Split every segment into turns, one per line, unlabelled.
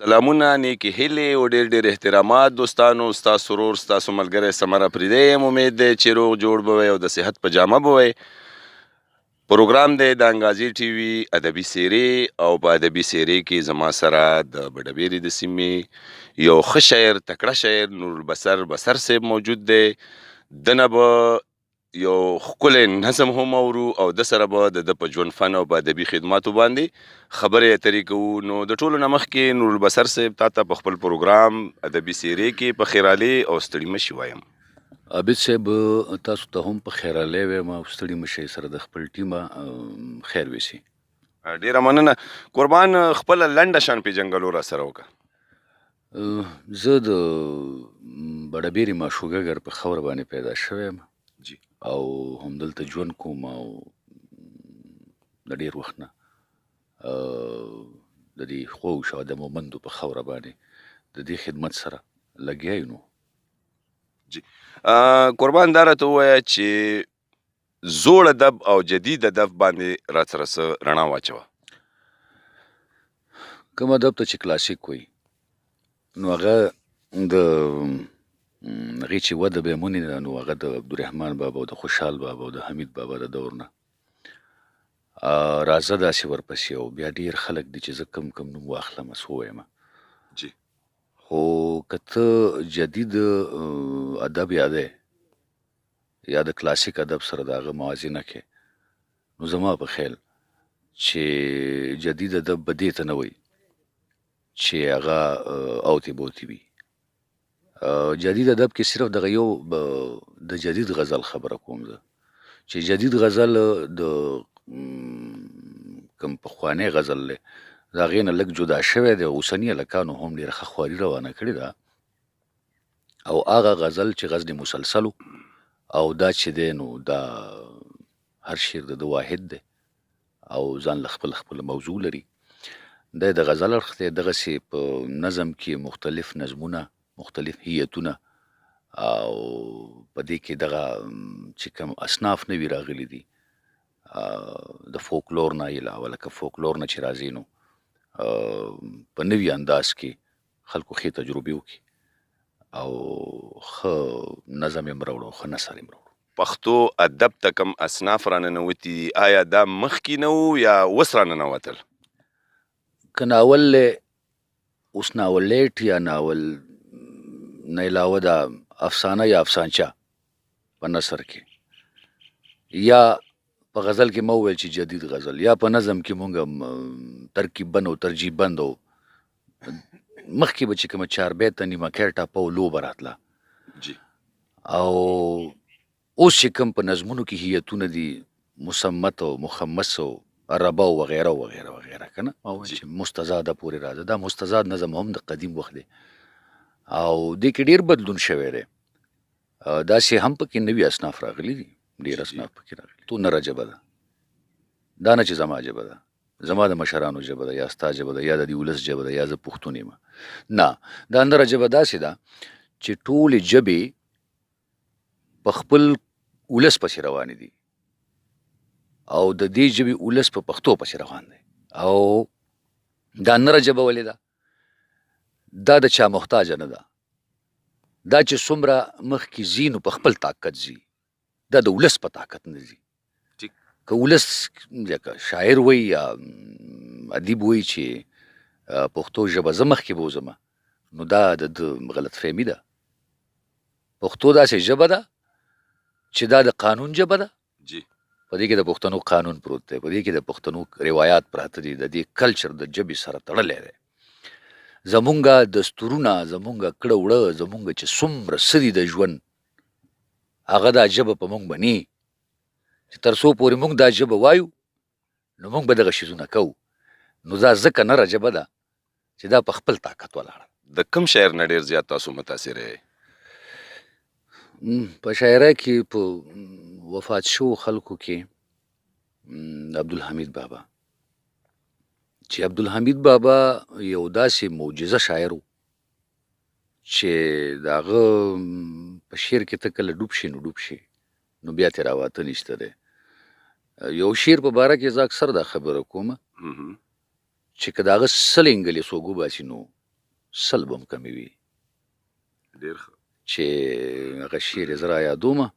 سلامونه، نیکې هیلې او ډېر ډېر احترامات دوستانو. ستاسو ورور ستاسو ملګری سمر افریدی یم. امید دی چې روغ جوړ به وئ او د صحت په جامه به وئ. پروګرام دی د انګازي ټي وي ادبي څیرې، او په ادبي څیرې کې زما سره د بډبیرې د سیمې یو ښه شاعر، تکړه شاعر نورالبصر بصر صاحب موجود دی. دنه به یو ښکلی نظم هم اورو او د سره به د ده په ژوند فن او په ادبي خدماتو باندې خبرې اترې کوو. نو د ټولو نه مخکې نورالبصر صاحب تا ته په خپل پروګرام ادبي څیرې کې په خیرالي او ستړي مشي وایم.
عابد صاحب تاسو ته هم په خیرالی وایم او ستړي مه شئ، سره د خپل ټیمه خیر وشي.
ډیره مننه. قربان خپله لنډه شان پیژنګلو را سره وکړه.
زه د بډبیرې ماشوګګر په خاوره باندې پیدا شوی یم
جی.
او همدلته ژوند کوم او د ډېر وخت نه د دې خوږ او د مومندو په خاوره باندې د دې خدمت سره لګیا یو.
جی. قربان دا راته ووایه چې زوړ ادب او جدید ادب باندې را سره څه رڼا واچوه.
کوم ادب ته چې کلاسیک وایي نو هغه د هغې چې وده به یې مونې ده نو هغه د عبدالرحمن بابا او د خوشحال بابا او د حمید بابا د دور نه راځه داسې ورپسې، او بیا ډېر خلک دي چې زه کم نوم واخلم څه ووایم.
جی.
خو که ته جدید ادب یادی یا د کلاسیک ادب سره د هغه موازنه کې نو زما په خیال چې جدید ادب به دې ته نه وایي چې هغه اوتې بوتې وي. جدید ادب کې صرف دغه یو د جدید غزل خبره کوم زه چې جدید غزل د کوم پخوانی غزل دی د هغې نه لږ جدا شوی دی. اوسني هلکانو هم ډېره ښه خواري روانه کړې ده او هغه غزل چې غزل مسلسل او دا چې دی نو دا هر شعر د ده واحد دی او ځان له خپل موضوع لري. دی د غزل اړخ دی دغسې په نظم کې مختلف نظمونه، مختلف هیتونه او په دې کې دغه چې کوم اصناف نوي راغلي دي د فوکلور نه علاوه، لکه فوکلور نه چې راځي نو په نوي انداز کې خلکو ښې تجربې وکړي او ښه نظم یې راوړو، ښه نثر یې راوړو.
پښتو ادب ته کوم اصناف راننوتي دي، آیا دا مخکې نه وو یا اوس راننوتل؟
که ناول دی اوس ناولېټ یا ناول نه علاوه د افسانه یا افسانچه په نثر کې یا په غزل کې مو وویل چې جدید غزل یا په نظم کې مونږ ترکیب بند او ترجیب بند او مخکې به چې کومه چار بیته نیمه ټاپه او لوبه راتله
جی.
او اوس چې کوم په نظمونو کې هیتونه دي مسمت او مخمس او عربه او وغیره وغیره وغیره که نه ما وویل چې مستزاده پورې راځه. دا مستزاد نظم هم د قدیم وخت دی او دې کې ډېر بدلون شوی دی. داسې هم پکې نوي اصناف راغلي دي، ډېر اصناف پکې راغلي. تو نره ژبه ده، دا نه چې زما ژبه ده، زما د مشرانو ژبه ده یا ستا ژبه ده یا د دې ولس ژبه ده یا زه پښتون یم. نه، دا نره ژبه داسې ده چې ټولې ژبې په خپل ولس پسې روانې دي او د دې ژبې ولس په پښتو پسې روان دی. او دا نره ژبه ولې ده؟ دا د چا محتاجه نه ده. دا چې څومره مخکې ځي نو په خپل طاقت ځي، دا د ولس په طاقت نه ځي. که ولس لکه شاعر وایي یا ادیب وایي چې پښتو ژبه زه مخکې بوځم نو دا د غلط فهمي ده. پښتو داسې ژبه ده چې دا د قانون ژبه ده.
جی.
په دې کې د پښتنو قانون پروت دی، په دې کې د پښتنو روایات پراته دي، د دې کلچر د ژبې سره تړلی دی. زمونږ دستورونه، زمونږ کړه وړه، زمونږ چې څومره څه دي د ژوند هغه دا ژبه په مونږ بني چې تر څو پورې مونږ دا ژبه وایو نو مونږ به دغه شیزونه کوو. نو دا ځکه نره ژبه ده چې دا په خپل طاقت ولاړه.
د کوم شاعر نه ډېر زیات تاسو متاثر یې؟
په شاعرۍ کې په وفات شو خلکو کې عبدالحمید بابا، چې عبدالحمید بابا یو داسې معجزه شاعر و چې د هغه په شعر کې ته کله ډوب شي نو ډوب شي نو بیا ترې راواته نشته دی. یو شعر په باره کې زه اکثر دا خبره کوم چې که د هغه سل انګلیس وګوباسي نو سل به هم کمې وي
ډېر ښه.
چې هغه شعر یې زه را یادومه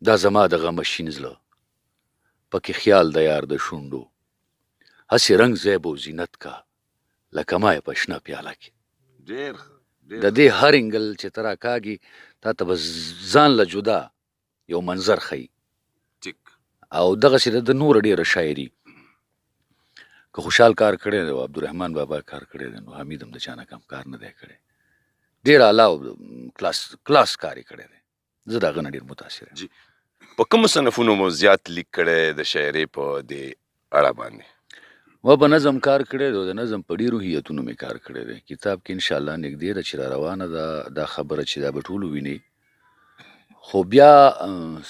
دا زما د غمه شین زړه پکې خیال د یار د شونډو هسې رنګ زیب و زینت کا لکه ما یې په شنه پیاله کې
ډېر ښه.
د دې هر انګل چې ته راکاږي تا ته به ځان له جدا یو منظر ښیي
ټیک.
او دغسې د نور ډېره شاعري که خوشحال کار کړی دی او عبدالرحمن بابا کار کړی دی نو حمید هم د چا نه کم کار نه دی کړی ډېر اعلی او کلاس کار یې کړی دی زه د هغه نه ډېر متاثر یم.
جی په کومو صنفونو مو زیات لیک کړی د شاعرۍ په دې اړه باندې؟
ما په نظم کار کړی دی او د نظم په ډېرو هیتونو مې کار کړی دی. کتاب کې انشاءالله نږدې ده چې را روانه ده دا خبره چې دا به ټولو ویني خو بیا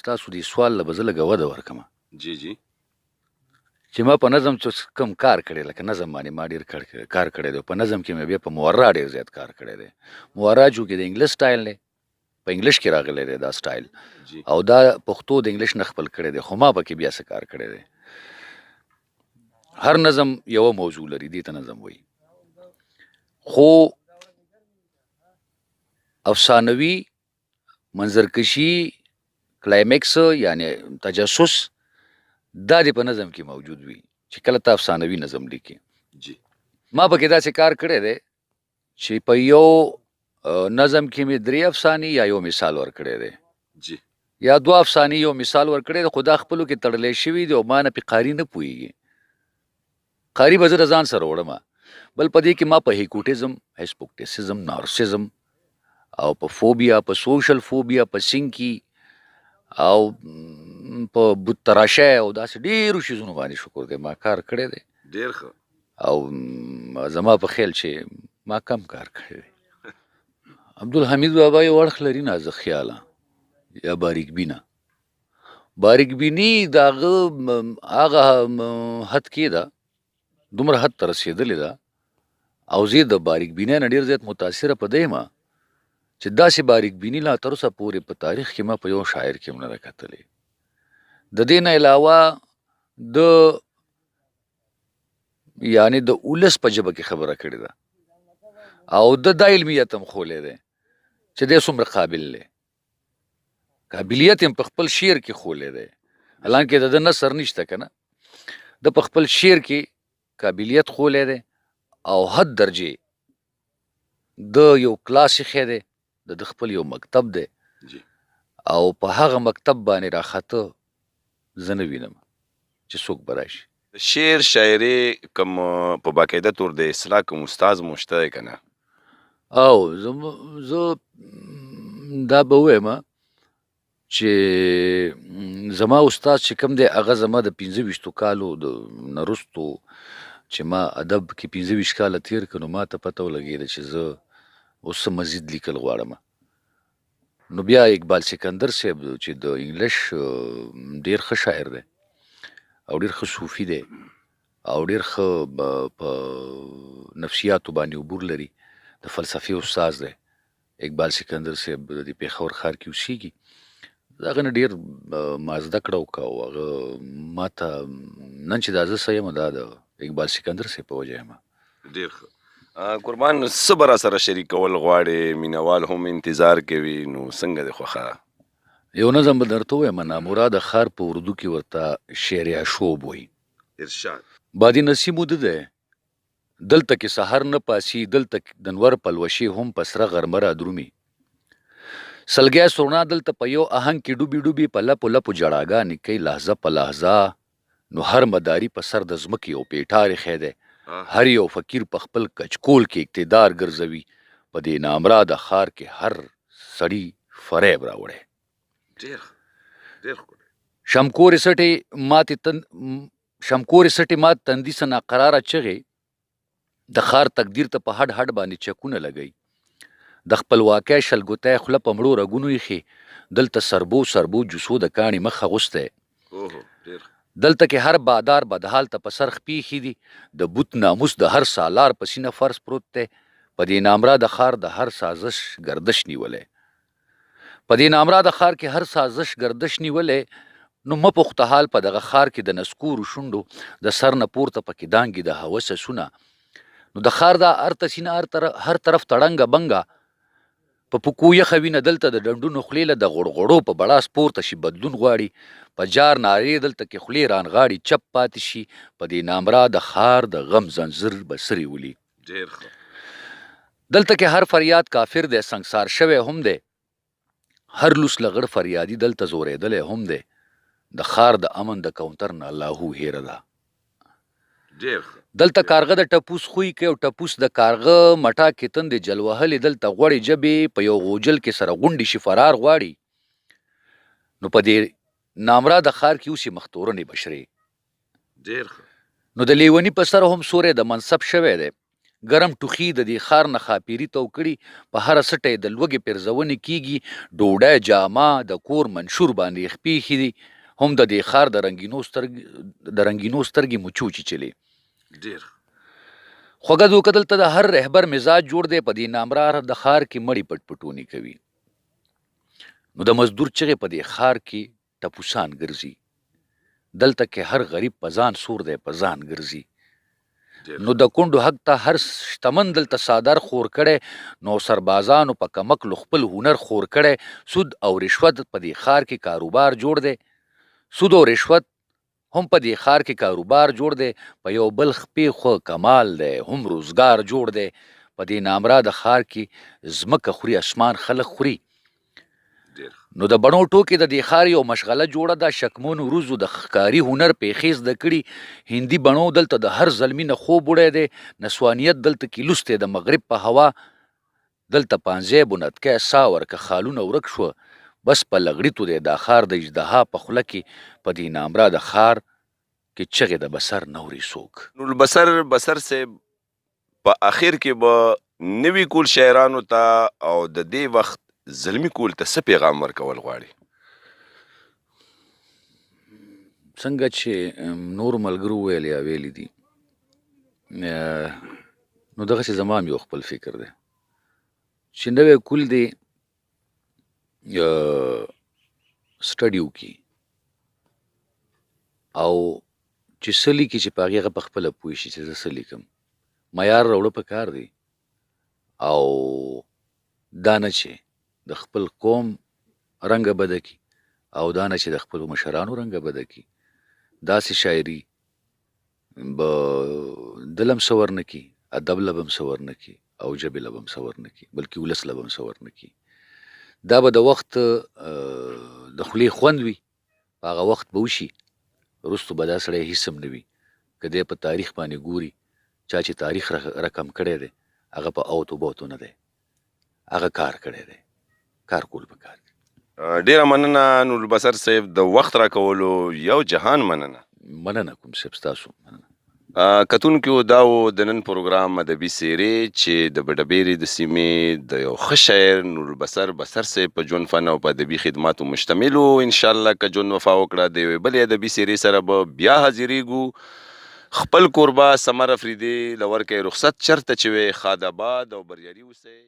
ستاسو دې سوال له به زه لږه وده ورکړمه
جی جی.
چې ما په نظم چې کم کار کړی لکه نظم باندې ما ډېر کار کړی دی په نظم کې مې بیا په مورا ډېر زیات کار کړی دی. مورا چونکې د انګلیس سټایل دی په انګلیش کې راغلی دی دا سټایل
جی.
او دا پښتو د انګلیش نه خپل کړی دی خو ما پکې بیا څه کار کړی دی. هر نظم یوه موضوع لري دې ته نظم وایي خو افسانوي منظرکشي کلایمکس یعنی تجسس دا دې په نظم کې موجود وي چې کله ته افسانوي نظم لیکي.
جی.
ما پکې داسې کار کړی دی چې په یو نظم کې مې 3 افسانې یا یو مثال ورکړی دی
جی.
یا 2 افسانې یو مثال ورکړی دی خو دا خپلو کې تړلی شوي دي او ما نه پې قاري نه پوهېږي. قاري به زه د ځان سره وړم بل په دې کې ما په هیکوټیزم هسپوکټیسزم نارسزم او په فوبیا په سوشل فوبیا په سینکي او په بت تراشه او داسې ډېرو شیزونو باندې شکر دی ما کار کړی دی
ډېر ښه.
او زما په خیال چې ما کم کار کړی دی. عبدالحمید بابا یو اړخ لري نازک خیاله یا باریک بینه. باریک بیني د هغه حد کې ده دومره حد ته رسېدلې ده او زه د باریک بینۍ نه ډېر زیات متاثره په دی یم چې داسې باریک بیني لا تر اوسه پورې په تاریخ کې ما په یو شاعر کې هم نه ده کتلې. د دې نه علاوه د یعنې د ولس په ژبه کې خبره کړې ده او د دا علمیت هم ښولی دی چې دی څومره قابل دی. قابلیت هم په خپل شعر کې ښولی دی حالانکې د ده نثر نشته که نه د په خپل شعر کې قابلیت ښولی دی او حد درجې د یو کلاس ایښی دی د خپل یو مکتب دی
جی.
او په هغه مکتب باندې راخته زه نه وینم چې څوک به راشي.
شعر شاعري کوم په باقاعده طور د اصلاح کوم استاد مو شته دی که نه؟
او زه دا به ووایم چې زما استاد چې کوم دی هغه زما د 25 کالو د نه وروستو چې ما ادب کې 25 کاله تېر کړه نو ما ته پته ولګېده چې زه اوس څه مزید لیکل غواړم. نو بیا اقبال سکندر صاحب چې د انګلیش ډېر ښه شاعر دی او ډېر ښه صوفي دی او ډېر ښه په نفسیاتو باندې عبور لري د فلسفې استاد دی. اقبال سکندر صاحب د پېښور ښار کې اوسېږي. د هغه نه ډېر ما زده کړه وکړه او هغه ما ته نن چې دا زه څه یم دا د اقبال سکندر صاحب په وجه یم.
ډېر ښه. قربان څه به راسره شریکول غواړې مینوال هم انتظار کوي نو څنګه دې خوښه؟
یو نظم به درته ووایم نامراده ښار په اردو کې ورته شعر عشوب وایي.
ارشاد.
بادي نسیم وده دی دلته کې سحر نه پاسي دلته د نور پلوشې هم په سره غرمه را درومي. سلګی سونا دلته په یو آهنګ کې ډوبي ډوبي په لپو لپو جړاګانې کوي لحظه په لحظه نو هر مداري په سر د ځمکې یو پیټار ایښی دی. هر یو فقیر په خپل کچکول کې اقتدار ګرځوي په دې نامراده ښار کې هر سړي فریب راوړی. شمکورې سټې مات تندي څه ناقراره چغې د ښار تقدیر ته په هډ هډ باندې چکونه لګوي. د خپلواکۍ شلګوتی خوله په مړو رګونو ایښې دلته سربو جوسو د کاڼي مخ اغوستی. دلته کې هر بادار بدحال ته په سر خپې ایښي دي د بوت ناموس د هر سالار په سینه فرض پروت دی. په دې نامراده ښار د هر سازش گردش نیولی نو مه پوښته حال په دغه ښار کې د نسکورو شونډو د سر نه پورته پکې دانګې د هوسه سونه. نو د ښار دا ارته سینه هر طرف تړنګه بنګه په پکو یخه وینه دلته د ډنډونو خولې له د غړغړو په بړاس پورته شي بدلون غواړي په جار نارې دلته کې خولې رانغاړي چپ پاتې شي په دې نامرا د ښار د غم زنځیر به سرې ولي.
ډېر ښه.
دلته کې هر فریاد کافر دی سنګسار شوی هم دی هر لوس لغړ فریادي دلته زورېدلی هم دی د ښار د امن د کونتر نه الله هیره ده.
ډېر ښه.
دلته کارغه د ټپوس خوی کوي او ټپوس د کارغه مټا کې تندې جلوهلې دلته غوړې جبې په یو غوجل کې سره غونډې شي فرار غواړي. نو په دې نامرا د ښار کې اوسې مختورنې بشرې.
ډېر ښه.
نو د لیوني په سر هم سوری د منصب شوی دی ګرم ټوخي د دې ښار نه خاپیري تو کړي په هره سټه د لوږې پرزونې کیږي ډوډۍ جامه د کور منشور باندې خپېښې دي هم د دې ښار د رنګینو سترګې مچوچې چلي.
ډېر ښه.
خوږه دوکه دلته د هر رهبر مزاج جوړ دی په دې نامرا د ښار کې مړي پټ پټونی کوي. نو د مزدور چغې په دې ښار کې ټپوسان ګرځي دلته کې هر غریب په ځان سور دی په ځان ګرځي. نو د کونډو حق ته هر شتمن دلته صادر خور کړی نو سربازانو په کمکلو خپل هنر خور کړی سود او رشوت په دې ښار کې کاروبار جوړ دی. سود او رشوت هم په دې ښار کې کاروبار جوړ دی په یو بل خپې خو کمال دی هم روزګار جوړ دی په دې نامرا د ښار کې ځمکه خوري اسمان خلق خوري. نو د بڼو ټوکې د دې ښار یو مشغله جوړه ده شکمون وروزو د ښکاري هنر پیښې زده کړي هندي بڼو دلته د هر زلمي نه خوب وړی دی نسوانیت دلته کې لوستی د مغرب په هوا دلته پانځی بنتکی سا ورکه خالونه ورک شوه بس په لغړیتو دی دا ښار د اژدها په خوله کې په دې نامرا د ښار کې چغې د بسر نوري څوک.
نو بسر صاحب په اخر کې به نوي کول شاعرانو ته او د دې وخت زلمی کول ته څه پیغام ورکول غواړي؟
څنګه چې نور ملګرو ویل یا ویلی دي نو دغسې زما هم یو خپل فکر دی چې نوی کول دی سټډي وکړي او چې څه لیکي چې په هغې هغه پخپله پوه شي چې زه څه لیکم معیار راوړه په کار دی او دا نه چې د خپل قوم رنګه بده کی او دا نه چې د خپلو مشرانو رنګه بده کی داسې شاعري به دل هم څه ورنه کي ادب له به هم څه ورنه کي او ژبې له به هم څه ورنه کي بلکې ولس له به هم څه ورنه کي. دا به د وخت د خولې خوند وي په هغه وخت به وشي وروستو به دا سړی هېڅ هم نه وي که دی په تاریخ باندې ګوري چا چې تاریخ رقم کړی دی هغه په اوتو بوتو نه دی هغه کار کړی دی کار کول پکار دی.
ډیره مننه نور البصر صاحب د وخت راکولو یو جهان مننه.
مننه کوم صاحب ستاسو مننه.
کتونکو دا و د نن پروګرام ادبي څیرې چې د بډبیرې د سیمې د یو ښه شاعر نور البصر صاحب په ژوند فن او په ادبي خدماتو مشتمل و. انشاءالله که ژوند وفا وکړه د یوې بلې ادبي څیرې سره به بیا حاضرېږو. خپل کوربه سمر افریدي له ورکې رخصت چرته چې وې ښاد آباد او بریالي اوسئ.